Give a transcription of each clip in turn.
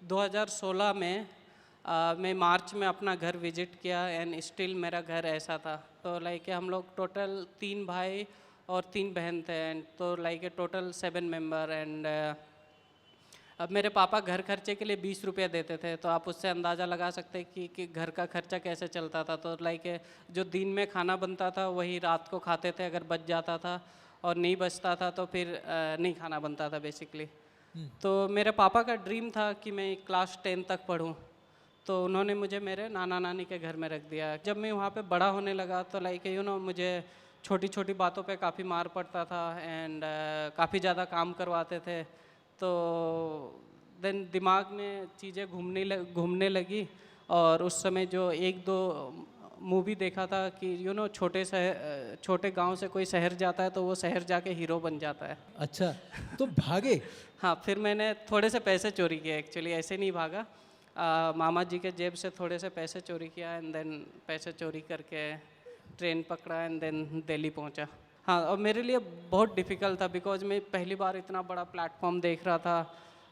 2016 में मैं मार्च में अपना घर विजिट किया एंड स्टिल मेरा घर ऐसा था। तो लाइक हम लोग टोटल 3 भाई और 3 बहन थे एंड तो लाइक टोटल 7 मेंबर एंड अब मेरे पापा घर खर्चे के लिए 20 रुपये देते थे, तो आप उससे अंदाज़ा लगा सकते हैं कि घर का खर्चा कैसे चलता था। तो लाइक जो दिन में खाना बनता था वही रात को खाते थे, अगर बच जाता था, और नहीं बचता था तो फिर नहीं खाना बनता था बेसिकली। तो मेरे पापा का ड्रीम था कि मैं क्लास 10 तक पढूं, तो उन्होंने मुझे मेरे नाना नानी के घर में रख दिया। जब मैं वहाँ पे बड़ा होने लगा तो लाइक मुझे छोटी छोटी बातों पे काफ़ी मार पड़ता था एंड काफ़ी ज़्यादा काम करवाते थे। तो देन दिमाग में चीज़ें घूमने लगी, और उस समय जो एक दो मूवी देखा था कि छोटे गांव से कोई शहर जाता है तो वो शहर जाके हीरो बन जाता है। अच्छा, तो भागे? हाँ, फिर मैंने थोड़े से पैसे चोरी किए, एक्चुअली ऐसे नहीं भागा। मामा जी के जेब से थोड़े से पैसे चोरी किया एंड देन पैसे चोरी करके ट्रेन पकड़ा एंड देन दिल्ली पहुंचा। हाँ, और मेरे लिए बहुत डिफ़िकल्ट था बिकॉज मैं पहली बार इतना बड़ा प्लेटफॉर्म देख रहा था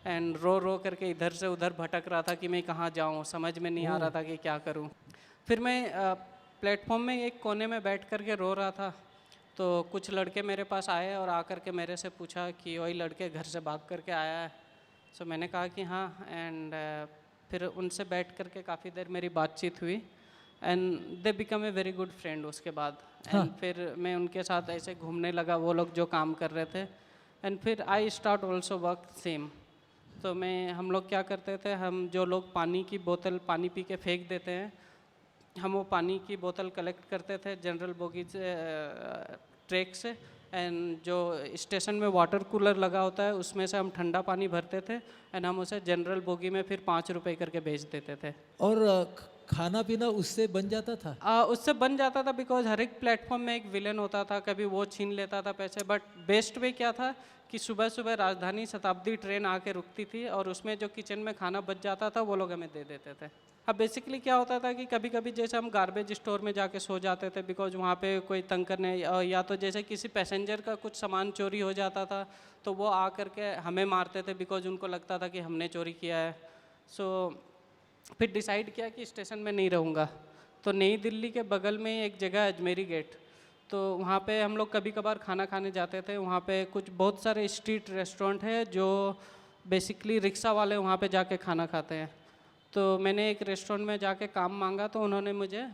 एंड रो रो करके इधर से उधर भटक रहा था कि मैं कहाँ जाऊँ, समझ में नहीं आ रहा था कि क्या करूँ। फिर मैं प्लेटफॉर्म में एक कोने में बैठ कर के रो रहा था, तो कुछ लड़के मेरे पास आए और आकर के मेरे से पूछा कि वही लड़के घर से भाग करके आया है। सो मैंने कहा कि हाँ, एंड फिर उनसे बैठ कर के काफ़ी देर मेरी बातचीत हुई and they become a very good friend उसके बाद। एंड फिर मैं उनके साथ ऐसे घूमने लगा, वो लोग जो काम कर रहे थे, एंड फिर I start also work same. तो हम लोग क्या करते थे, हम जो लोग पानी की बोतल पानी पी के फेंक देते हैं, हम वो पानी की बोतल कलेक्ट करते थे जनरल बोगी से, ट्रैक से, एंड जो स्टेशन में वाटर कूलर लगा होता है उसमें से हम ठंडा पानी भरते थे एंड हम उसे जनरल बोगी में फिर 5 रुपए करके बेच देते थे। और खाना पीना उससे बन जाता था? उससे बन जाता था बिकॉज हर एक प्लेटफॉर्म में एक विलेन होता था, कभी वो छीन लेता था पैसे। बट बेस्ट वे क्या था कि सुबह सुबह राजधानी शताब्दी ट्रेन आके रुकती थी और उसमें जो किचन में खाना बच जाता था वो लोग हमें दे देते थे। अब बेसिकली क्या होता था कि कभी कभी जैसे हम गार्बेज स्टोर में जाके सो जाते थे बिकॉज वहाँ पे कोई तंग करने, या तो जैसे किसी पैसेंजर का कुछ सामान चोरी हो जाता था तो वो आ करके हमें मारते थे बिकॉज उनको लगता था कि हमने चोरी किया है। सो फिर डिसाइड किया कि स्टेशन में नहीं रहूँगा, तो नई दिल्ली के बगल में एक जगह है अजमेरी गेट, तो वहाँ पे हम लोग कभी कभार खाना खाने जाते थे। वहाँ पे कुछ बहुत सारे स्ट्रीट रेस्टोरेंट है जो बेसिकली रिक्शा वाले वहाँ पे जाके खाना खाते हैं। तो मैंने एक रेस्टोरेंट में जाके काम मांगा तो उन्होंने मुझे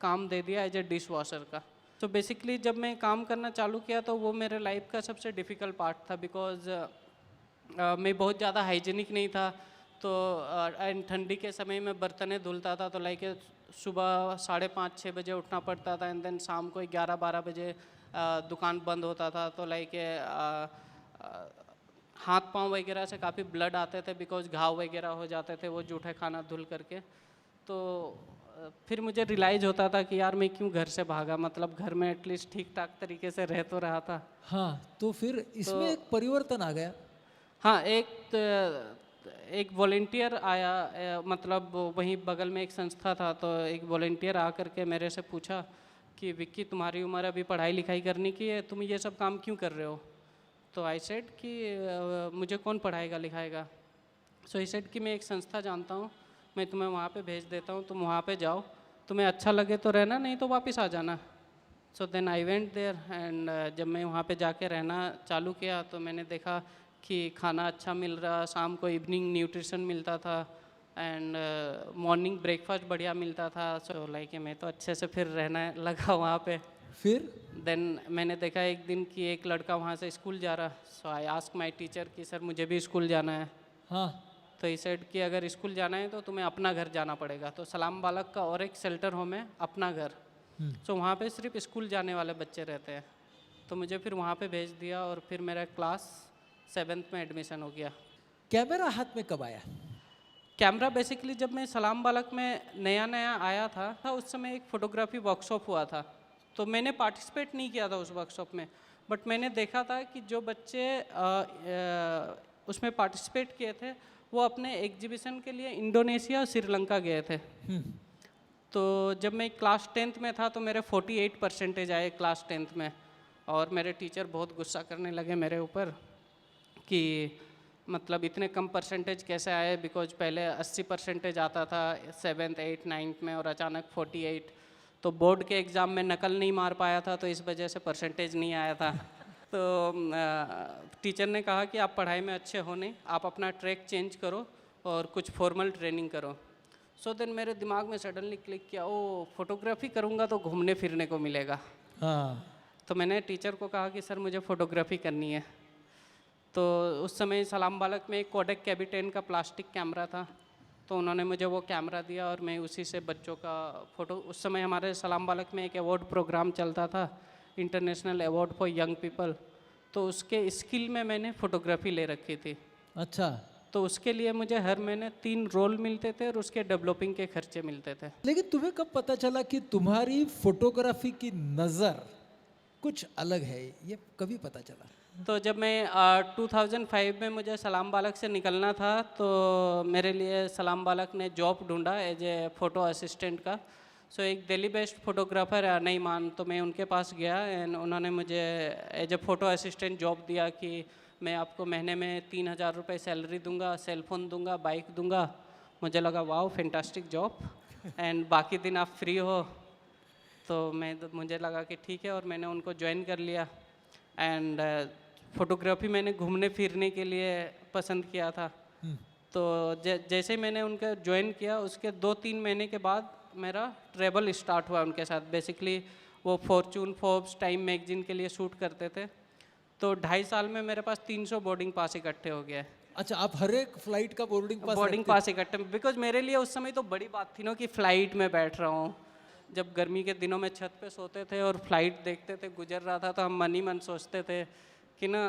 काम दे दिया एज ए डिश वॉशर का। तो बेसिकली जब मैं काम करना चालू किया तो वो मेरे लाइफ का सबसे डिफ़िकल्ट पार्ट था बिकॉज मैं बहुत ज़्यादा हाइजीनिक नहीं था। तो एंड ठंडी के समय में बर्तनें धुलता था, तो लाइक सुबह 5:30-6 बजे उठना पड़ता था एंड देन शाम को 11-12 बजे दुकान बंद होता था। तो लाइक हाथ पांव वगैरह से काफ़ी ब्लड आते थे बिकॉज घाव वगैरह हो जाते थे वो जूठे खाना धुल करके। तो फिर मुझे रियलाइज़ होता था कि यार मैं क्यों घर से भागा, मतलब घर में एटलीस्ट ठीक ठाक तरीके से रह तो रहा था। हाँ, तो फिर इसमें एक परिवर्तन आ गया। हाँ, एक वॉलेंटियर आया, मतलब वहीं बगल में एक संस्था था, तो एक वॉलेंटियर आ करके मेरे से पूछा कि विक्की तुम्हारी उम्र अभी पढ़ाई लिखाई करने की है, तुम ये सब काम क्यों कर रहे हो? तो आई सेड कि मुझे कौन पढ़ाएगा लिखाएगा। सो आई सेड कि मैं एक संस्था जानता हूँ, मैं तुम्हें वहाँ पे भेज देता हूँ, तुम वहाँ पे जाओ, तुम्हें अच्छा लगे तो रहना, नहीं तो वापस आ जाना। So then I went there and जब मैं वहाँ पे जाके रहना चालू किया तो मैंने देखा कि खाना अच्छा मिल रहा, शाम को इवनिंग न्यूट्रिशन मिलता था एंड मॉर्निंग ब्रेकफास्ट बढ़िया मिलता था। सो लाइक मैं तो अच्छे से फिर रहना लगा वहाँ पे। फिर देन मैंने देखा एक दिन कि एक लड़का वहाँ से स्कूल जा रहा। सो आई आस्क माई टीचर कि सर मुझे भी स्कूल जाना है। हाँ, तो ही सेड कि अगर स्कूल जाना है तो तुम्हें अपना घर जाना पड़ेगा। तो सलाम बालक का और एक शेल्टर होम है अपना घर। सो वहाँ पे सिर्फ स्कूल जाने वाले बच्चे रहते हैं। तो मुझे फिर वहाँ पे भेज दिया और फिर मेरा क्लास 7th में एडमिशन हो गया। कैमरा हाथ में कब आया? कैमरा बेसिकली जब मैं सलाम बालक में नया नया आया था उस समय एक फ़ोटोग्राफी वर्कशॉप हुआ था, तो मैंने पार्टिसिपेट नहीं किया था उस वर्कशॉप में। बट मैंने देखा था कि जो बच्चे उसमें पार्टिसिपेट किए थे वो अपने एग्जीबिशन के लिए इंडोनेशिया और श्रीलंका गए थे। तो जब मैं क्लास 10th में था तो मेरे 48% आए क्लास 10th में, और मेरे टीचर बहुत गुस्सा करने लगे मेरे ऊपर कि मतलब इतने कम परसेंटेज कैसे आए, बिकॉज पहले 80% आता था 7th 8th 9th में और अचानक 48। तो बोर्ड के एग्ज़ाम में नकल नहीं मार पाया था तो इस वजह से परसेंटेज नहीं आया था। तो टीचर ने कहा कि आप पढ़ाई में अच्छे हो नहीं, आप अपना ट्रैक चेंज करो और कुछ फॉर्मल ट्रेनिंग करो। सो देन मेरे दिमाग में सडनली क्लिक किया, ओ फोटोग्राफी करूँगा तो घूमने फिरने को मिलेगा। हाँ। तो मैंने टीचर को कहा कि सर मुझे फ़ोटोग्राफी करनी है। तो उस समय सलाम बालक में एक कोडेक कैबिटेन का प्लास्टिक कैमरा था, तो उन्होंने मुझे वो कैमरा दिया और मैं उसी से बच्चों का फ़ोटो, उस समय हमारे सलाम बालक में एक अवार्ड प्रोग्राम चलता था, international award for young people, तो उसके स्किल में मैंने फ़ोटोग्राफी ले रखी थी। अच्छा, तो उसके लिए मुझे हर महीने 3 रोल मिलते थे और उसके डेवलपिंग के खर्चे मिलते थे। लेकिन तुम्हें कब पता चला कि तुम्हारी फोटोग्राफी की नज़र कुछ अलग है? ये कभी पता चला? तो जब मैं 2005 में मुझे सलाम बालक से निकलना था, तो मेरे लिए सलाम बालक ने जॉब ढूंढा एज ए फ़ोटो असिस्टेंट का। सो एक दिल्ली बेस्ड फोटोग्राफर है नईमान, तो मैं उनके पास गया एंड उन्होंने मुझे as a photo assistant job दिया कि मैं आपको महीने में 3000 रुपये सैलरी दूंगा, सेलफोन दूंगा, बाइक दूंगा। मुझे लगा वाओ फैंटास्टिक जॉब, एंड बाकी दिन आप फ्री हो। तो मुझे लगा कि ठीक है, और मैंने उनको ज्वाइन कर लिया। एंड फोटोग्राफी मैंने घूमने फिरने के लिए पसंद किया था। तो जैसे मैंने उनका ज्वाइन किया उसके 2-3 महीने के बाद मेरा ट्रैवल स्टार्ट हुआ उनके साथ। बेसिकली वो फॉर्चून, फोर्ब्स, टाइम मैगजीन के लिए शूट करते थे। तो 2.5 साल में मेरे पास 300 बोर्डिंग पास इकट्ठे हो गए। अच्छा, आप हर एक फ्लाइट का बोर्डिंग पास इकट्ठे, बिकॉज मेरे लिए उस समय तो बड़ी बात थी ना कि फ़्लाइट में बैठ रहा हूँ। जब गर्मी के दिनों में छत पे सोते थे और फ्लाइट देखते थे गुजर रहा था, तो हम मन ही मन सोचते थे कि ना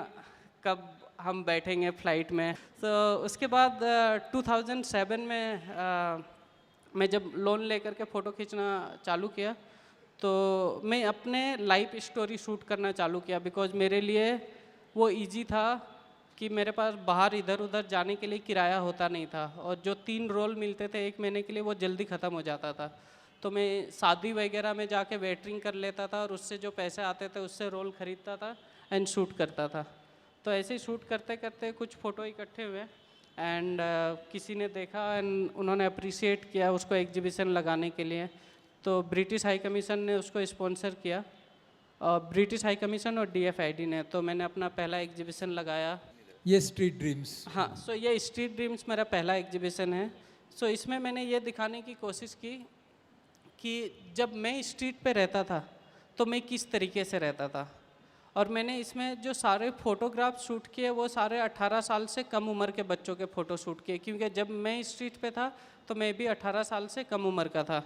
कब हम बैठेंगे फ़्लाइट में। तो उसके बाद 2007 में मैं जब लोन लेकर के फ़ोटो खींचना चालू किया, तो मैं अपने लाइफ स्टोरी शूट करना चालू किया, बिकॉज मेरे लिए वो इजी था कि मेरे पास बाहर इधर उधर जाने के लिए किराया होता नहीं था, और जो 3 रोल मिलते थे 1 महीने के लिए वो जल्दी ख़त्म हो जाता था। तो मैं शादी वगैरह में जाके वेटरिंग कर लेता था और उससे जो पैसे आते थे उससे रोल ख़रीदता था एंड शूट करता था। तो ऐसे ही शूट करते करते कुछ फ़ोटो इकट्ठे हुए एंड किसी ने देखा एंड उन्होंने अप्रिशिएट किया उसको एग्जीबिशन लगाने के लिए। तो ब्रिटिश हाई कमीशन ने उसको स्पॉन्सर किया, ब्रिटिश हाई कमीशन और DFID ने। तो मैंने अपना पहला एग्जीबिशन लगाया। ये स्ट्रीट ड्रीम्स। हाँ, सो ये स्ट्रीट ड्रीम्स मेरा पहला एग्जीबिशन है। सो इसमें मैंने ये दिखाने की कोशिश की कि जब मैं स्ट्रीट पे रहता था तो मैं किस तरीके से रहता था। और मैंने इसमें जो सारे फ़ोटोग्राफ शूट किए वो सारे 18 साल से कम उम्र के बच्चों के फ़ोटो शूट किए, क्योंकि जब मैं स्ट्रीट पे था तो मैं भी 18 साल से कम उम्र का था।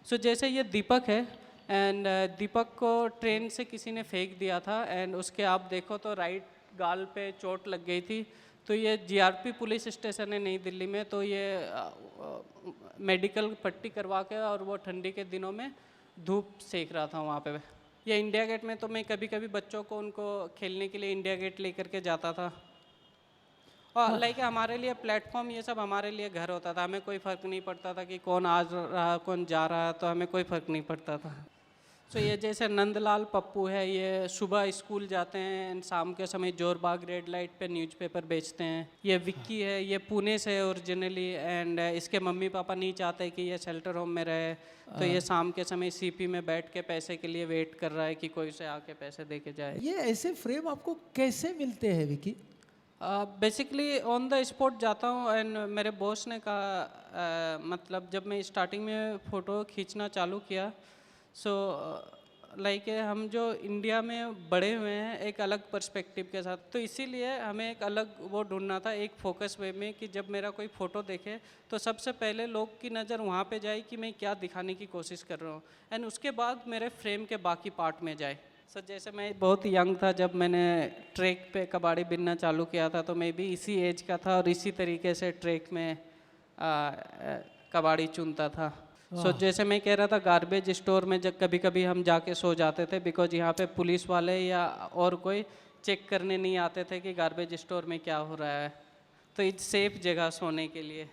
सो जैसे ये दीपक है, एंड दीपक को ट्रेन से किसी ने फेंक दिया था एंड उसके आप देखो तो राइट गाल पे चोट लग गई थी। तो ये GRP पुलिस स्टेशन है नई दिल्ली में, तो ये मेडिकल पट्टी करवा के और वो ठंडी के दिनों में धूप सेक रहा था वहाँ पे। ये इंडिया गेट में तो मैं कभी कभी बच्चों को उनको खेलने के लिए इंडिया गेट लेकर के जाता था। और लाइक हमारे लिए प्लेटफॉर्म ये सब हमारे लिए घर होता था, हमें कोई फ़र्क नहीं पड़ता था कि कौन आ रहा कौन जा रहा है, तो हमें कोई फ़र्क नहीं पड़ता था। सो ये जैसे नंदलाल पप्पू है, ये सुबह स्कूल जाते हैं एंड शाम के समय जोरबाग रेड लाइट पे न्यूज़पेपर बेचते हैं। ये विक्की है, ये पुणे से है ओरिजिनली, एंड इसके मम्मी पापा नहीं चाहते कि ये शेल्टर होम में रहे, तो ये शाम के समय CP में बैठ के पैसे के लिए वेट कर रहा है कि कोई उसे आके पैसे दे के जाए। ये ऐसे फ्रेम आपको कैसे मिलते हैं Vicky? Basically on the spot जाता हूँ एंड मेरे बॉस ने कहा मतलब जब मैं स्टार्टिंग में फ़ोटो खींचना चालू किया, सो लाइक हम जो इंडिया में बड़े हुए हैं एक अलग पर्सपेक्टिव के साथ, तो इसीलिए हमें एक अलग वो ढूंढना था एक फोकस वे में कि जब मेरा कोई फ़ोटो देखे तो सबसे पहले लोग की नज़र वहाँ पे जाए कि मैं क्या दिखाने की कोशिश कर रहा हूँ, एंड उसके बाद मेरे फ्रेम के बाकी पार्ट में जाए। सो जैसे मैं बहुत यंग था जब मैंने ट्रैक पे कबाड़ी बिनना चालू किया था, तो मैं भी इसी एज का था और इसी तरीके से ट्रैक में कबाड़ी चुनता था। सो जैसे मैं कह रहा था गार्बेज स्टोर में जब कभी कभी हम जाके सो जाते थे, बिकॉज यहाँ पे पुलिस वाले या और कोई चेक करने नहीं आते थे कि गार्बेज स्टोर में क्या हो रहा है, तो इस सेफ जगह सोने के लिए।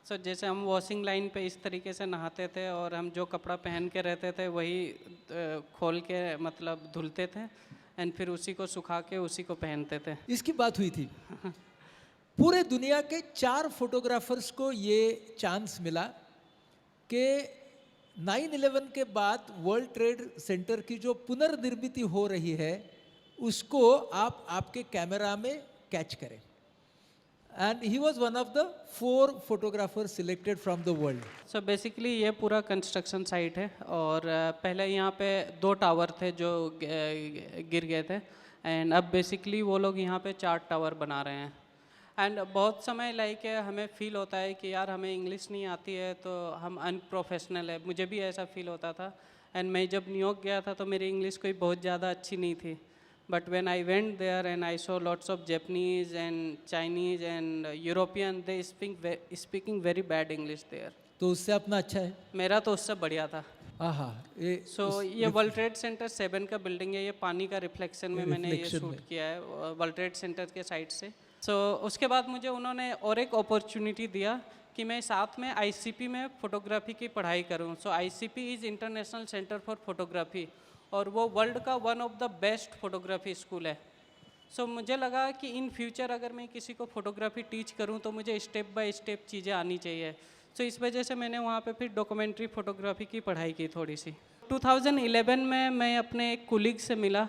सो जैसे हम वॉशिंग लाइन पे इस तरीके से नहाते थे और हम जो कपड़ा पहन के रहते थे वही खोल के मतलब धुलते थे एंड फिर उसी को सुखा के उसी को पहनते थे। इसकी बात हुई थी? पूरे दुनिया के 4 फोटोग्राफर्स को ये चांस मिला कि 9/11 के बाद वर्ल्ड ट्रेड सेंटर की जो पुनर्निर्मित हो रही है उसको आप आपके कैमरा में कैच करें, and he was one of the 4 photographers selected from the world. So basically ये पूरा कंस्ट्रक्शन साइट है और पहले यहाँ पे 2 टावर थे जो गिर गए थे, एंड अब बेसिकली वो लोग यहाँ पे 4 टावर बना रहे हैं। एंड बहुत समय लाइक हमें फील होता है कि यार हमें इंग्लिश नहीं आती है तो हम अनप्रोफेशनल है, मुझे भी ऐसा फील होता था। एंड मैं जब न्यूयॉर्क गया था तो मेरी इंग्लिश कोई बहुत ज़्यादा अच्छी नहीं थी, but when I went there and I saw lots of Japanese and Chinese and European, they speaking very bad English there. तो उससे अपना अच्छा है। मेरा तो उससे बढ़िया था। आहा, ये ये वर्ल्ड ट्रेड सेंटर 7 का बिल्डिंग है, ये पानी का रिफ्लेक्शन में मैंने ये Reflection शूट में। किया है वर्ल्ड ट्रेड सेंटर के साइड से। उसके बाद मुझे उन्होंने और एक अपॉर्चुनिटी दिया कि मैं साथ में आईसीपी में फ़ोटोग्राफी की पढ़ाई करूं। ICP is international centre for photography और वो वर्ल्ड का one of the best photography school है। मुझे लगा कि इन फ्यूचर अगर मैं किसी को फोटोग्राफी टीच करूं तो मुझे स्टेप बाय स्टेप चीज़ें आनी चाहिए। इस वजह से मैंने वहाँ पे फिर डॉक्यूमेंट्री फ़ोटोग्राफी की पढ़ाई की थोड़ी सी। 2011 में मैं अपने एक कुलीग से मिला,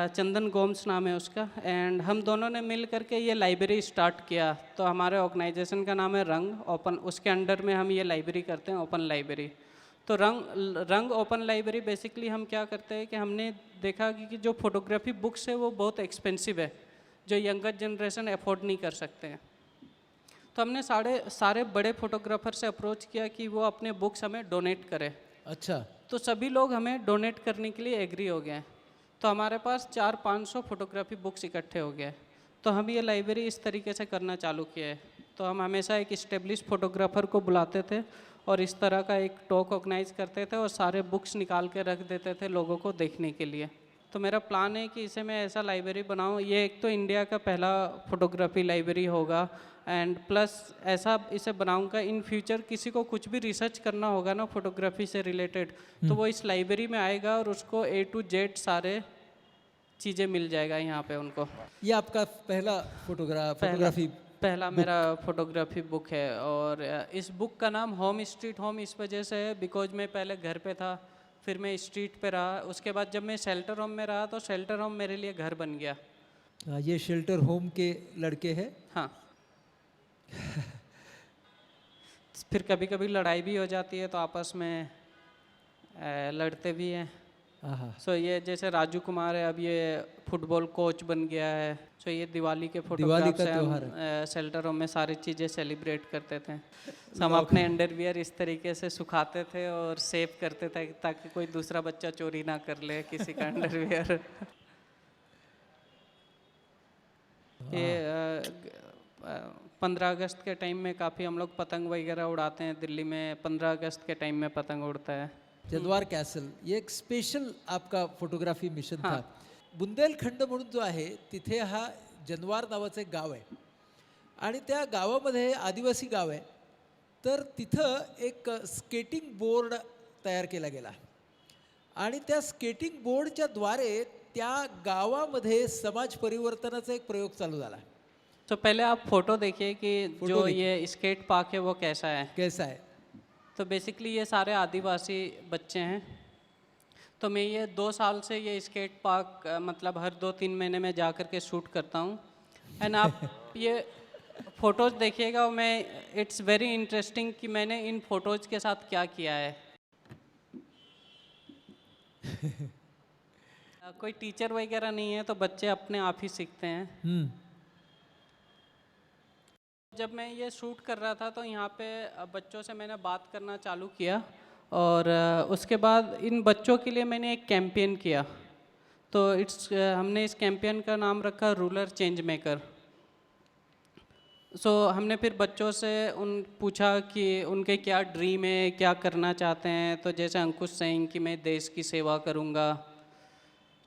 चंदन गोम्स नाम है उसका, एंड हम दोनों ने मिल करके ये लाइब्रेरी स्टार्ट किया। तो हमारे ऑर्गेनाइजेशन का नाम है रंग ओपन, उसके अंडर में हम ये लाइब्रेरी करते हैं, ओपन लाइब्रेरी। तो रंग ओपन लाइब्रेरी बेसिकली हम क्या करते हैं कि हमने देखा कि जो फोटोग्राफी बुक्स है वो बहुत एक्सपेंसिव है, जो यंगर जनरेशन अफोर्ड नहीं कर सकते हैं। तो हमने सारे बड़े फोटोग्राफर से अप्रोच किया कि वो अपने बुक्स हमें डोनेट करें। अच्छा, तो सभी लोग हमें डोनेट करने के लिए एग्री हो गए। तो हमारे पास 400-500 फोटोग्राफी बुक्स इकट्ठे हो गए। तो हम ये लाइब्रेरी इस तरीके से करना चालू किया है। तो हम हमेशा एक इस्टेब्लिश फोटोग्राफर को बुलाते थे और इस तरह का एक टॉक ऑर्गेनाइज करते थे और सारे बुक्स निकाल के रख देते थे लोगों को देखने के लिए। तो मेरा प्लान है कि इसे मैं ऐसा लाइब्रेरी बनाऊं, ये एक तो इंडिया का पहला फोटोग्राफी लाइब्रेरी होगा, एंड प्लस ऐसा इसे बनाऊंगा इन फ्यूचर किसी को कुछ भी रिसर्च करना होगा ना फोटोग्राफी से रिलेटेड, तो वो इस लाइब्रेरी में आएगा और उसको A to Z सारे चीज़ें मिल जाएगा यहाँ पे उनको। ये आपका पहला फोटोग्राफी पहला मेरा फोटोग्राफी बुक है और इस बुक का नाम होम स्ट्रीट होम इस वजह से है बिकॉज मैं पहले घर पे था, फिर मैं स्ट्रीट पे रहा, उसके बाद जब मैं शेल्टर होम में रहा तो शेल्टर होम मेरे लिए घर बन गया। ये शेल्टर होम के लड़के हैं। हाँ। फिर कभी कभी लड़ाई भी हो जाती है तो आपस में लड़ते भी हैं। आहा, ये जैसे राजू कुमार है, अब ये फुटबॉल कोच बन गया है। ये दिवाली के दिवाली फोटोग्राफ का से त्योहार हम शेल्टरों में सारी चीज़ें सेलिब्रेट करते थे। हम अपने अंडरवियर इस तरीके से सुखाते थे और सेव करते थे ताकि कोई दूसरा बच्चा चोरी ना कर ले किसी का अंडरवियर। ये 15 अगस्त के टाइम में काफ़ी हम लोग पतंग वगैरह उड़ाते हैं। दिल्ली में 15 अगस्त के टाइम में पतंग उड़ता है। जद्वार कॅसल, ये एक स्पेशल आपका फोटोग्राफी मिशन हां. था। बुंदेलखंड म्हणून जो आहे तिथे हा जनवार नावाचं एक गाव आहे आणि त्या गावामध्ये आदिवासी गाव आहे, तर तिथं एक स्केटिंग बोर्ड तयार केला गेला आणि त्या स्केटिंग बोर्डच्या द्वारे त्या गावामध्ये समाज परिवर्तनाचा एक प्रयोग चालू झाला। तो पहले आप फोटो देखिए कि फोटो जो देखिए। ये स्केट पार्क है वो कैसा है। कैसा है? तो बेसिकली ये सारे आदिवासी बच्चे हैं। तो मैं ये 2 साल से ये स्केट पार्क मतलब हर 2-3 महीने में जा कर के शूट करता हूँ। एंड आप ये फ़ोटोज़ देखिएगा, मैं इट्स वेरी इंटरेस्टिंग कि मैंने इन फ़ोटोज़ के साथ क्या किया है। कोई टीचर वगैरह नहीं है तो बच्चे अपने आप ही सीखते हैं। जब मैं ये शूट कर रहा था तो यहाँ पे बच्चों से मैंने बात करना चालू किया और उसके बाद इन बच्चों के लिए मैंने एक कैंपेन किया। तो हमने इस कैंपेन का नाम रखा रूरल चेंज मेकर। हमने फिर बच्चों से पूछा कि उनके क्या ड्रीम है, क्या करना चाहते हैं। तो जैसे अंकुश सिंह कि मैं देश की सेवा करूँगा,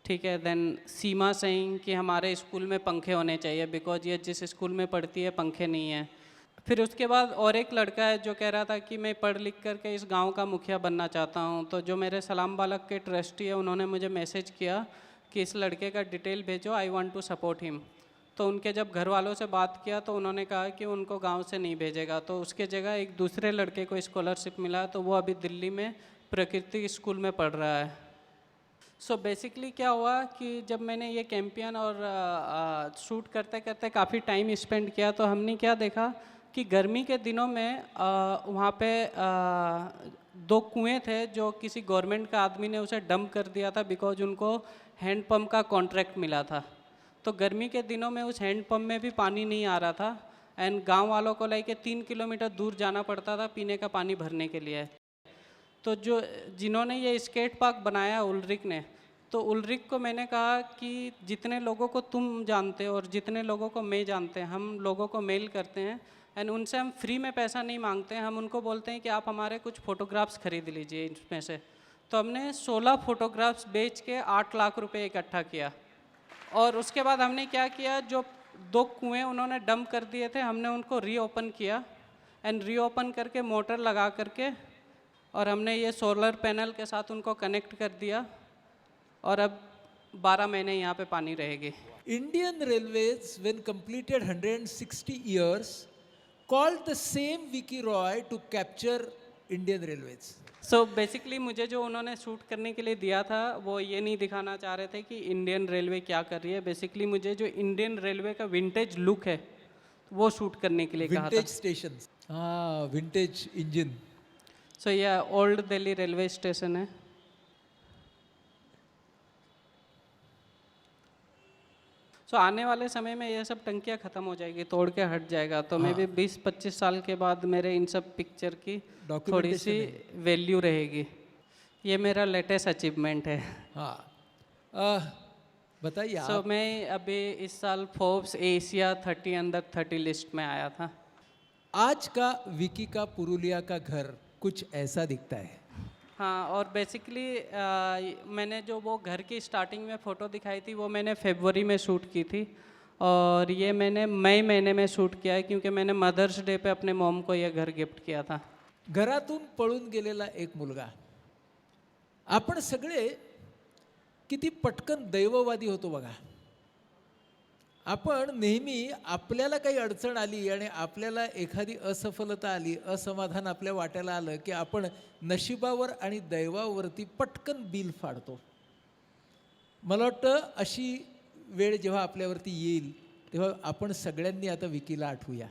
ठीक है। देन सीमा सिंह कि हमारे स्कूल में पंखे होने चाहिए बिकॉज ये जिस स्कूल में पढ़ती है पंखे नहीं है। फिर उसके बाद और एक लड़का है जो कह रहा था कि मैं पढ़ लिख करके इस गांव का मुखिया बनना चाहता हूं। तो जो मेरे सलाम बालक के ट्रस्टी है उन्होंने मुझे मैसेज किया कि इस लड़के का डिटेल भेजो, I want to support him. तो उनके जब घर वालों से बात किया तो उन्होंने कहा कि उनको गांव से नहीं भेजेगा, तो उसके जगह एक दूसरे लड़के को स्कॉलरशिप मिला, तो वो अभी दिल्ली में प्रकृति स्कूल में पढ़ रहा है। सो बेसिकली क्या हुआ कि जब मैंने ये कैंपियन और शूट करते करते काफ़ी टाइम स्पेंड किया, तो हमने क्या देखा कि गर्मी के दिनों में वहाँ पे 2 कुएँ थे जो किसी गवर्नमेंट का आदमी ने उसे डंप कर दिया था, बिकॉज उनको हैंडपम्प का कॉन्ट्रैक्ट मिला था। तो गर्मी के दिनों में उस हैंडपम्प में भी पानी नहीं आ रहा था, एंड गांव वालों को लेके 3 किलोमीटर दूर जाना पड़ता था पीने का पानी भरने के लिए। तो जिन्होंने ये स्केट पार्क बनाया उल्रिक ने, तो उल्रिक को मैंने कहा कि जितने लोगों को तुम जानते हो और जितने लोगों को मैं जानते हैं, हम लोगों को मेल करते हैं एंड उनसे हम फ्री में पैसा नहीं मांगते हैं, हम उनको बोलते हैं कि आप हमारे कुछ फ़ोटोग्राफ्स खरीद लीजिए इसमें से। तो हमने 16 फ़ोटोग्राफ्स बेच के 8 लाख रुपए इकट्ठा किया। और उसके बाद हमने क्या किया, जो 2 कुएँ उन्होंने डंप कर दिए थे, हमने उनको रीओपन किया एंड रीओपन करके मोटर लगा करके, और हमने ये सोलर पैनल के साथ उनको कनेक्ट कर दिया, और अब 12 महीने यहाँ पे पानी रहेगी। Indian Railways, when completed 160 years, called the same Vicky Roy to capture Indian Railways. So basically मुझे जो उन्होंने शूट करने के लिए दिया था वो ये नहीं दिखाना चाह रहे थे कि इंडियन रेलवे क्या कर रही है, बेसिकली मुझे जो इंडियन रेलवे का विंटेज लुक है वो शूट करने के लिए कहा था। Vintage stations. हाँ, vintage engine. सो ये ओल्ड दिल्ली रेलवे स्टेशन है। सो आने वाले समय में ये सब टंकियाँ ख़त्म हो जाएगी, तोड़ के हट जाएगा, तो मे भी 20-25 साल के बाद मेरे इन सब पिक्चर की थोड़ी सी वैल्यू रहेगी। ये मेरा लेटेस्ट अचीवमेंट है। हाँ, बताइए आप। सो मैं अभी इस साल फोर्ब्स एशिया 30 अंडर 30 लिस्ट में आया था। आज का विकी का पुरुलिया का घर कुछ ऐसा दिखता है। हाँ, और बेसिकली मैंने जो वो घर की स्टार्टिंग में फ़ोटो दिखाई थी वो मैंने फरवरी में शूट की थी, और ये मैंने मई महीने में शूट किया है क्योंकि मैंने मदर्स डे पे अपने मॉम को ये घर गिफ्ट किया था। घरातून पळून गेलेला एक मुलगा। आपण सगळे किती पटकन दैववादी होतो बघा। आपण नेहमी आपल्याला काही अडचण आली आणि आपल्याला एखादी असफलता आली, असमाधान आपल्या वाट्याला आलं की आपण नशिबावर आणि दैवावरती पटकन बिल फाडतो। मला वाटतं अशी वेळ जेव्हा आपल्यावरती येईल तेव्हा आपण सगळ्यांनी आता विकीला आठवूया।